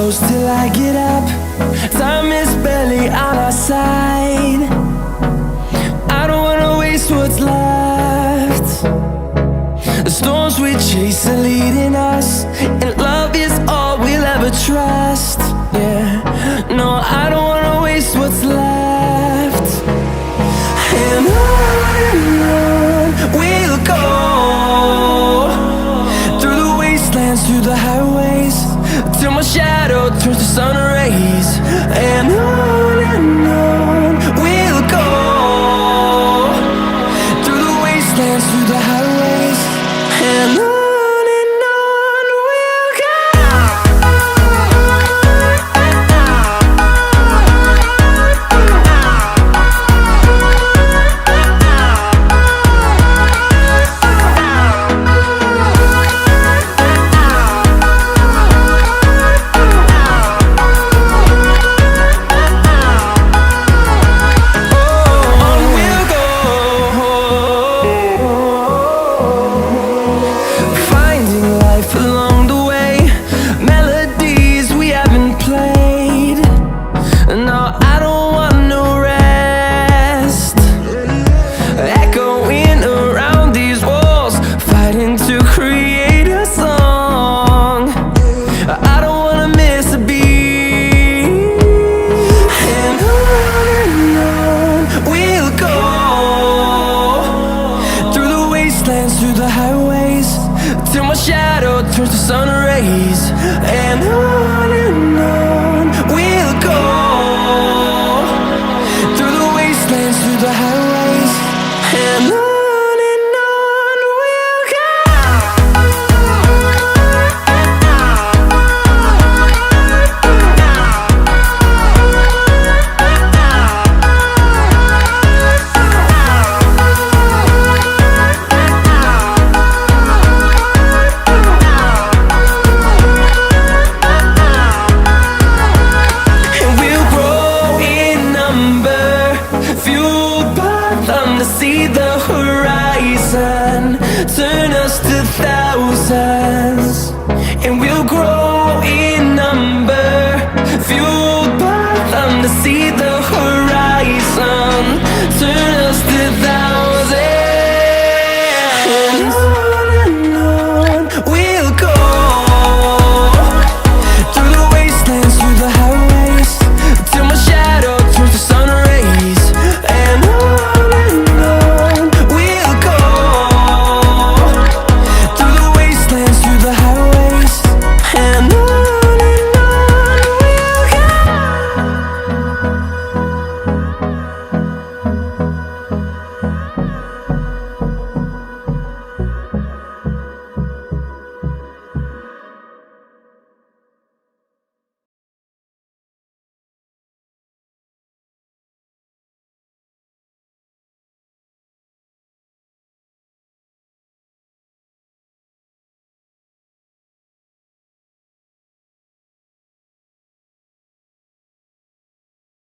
close till I get up. Time is barely on our side. I don't wanna waste what's left. The storms we chase are leading us, and love is all we'll ever trust. Yeah, no, I don't wanna waste what's left. And on we'll go, through the wastelands, through the highways, till my shadow turns to sun rays. And on we'll go, through the wastelands, through the highways, and on we'll go. Through the highways, till my shadow turns to sun rays. And on we'll go, through the wastelands, through the highways, and on we'll go. See the horizon turn us to thousands, and we'll grow in number, fueled by them to see the horizon.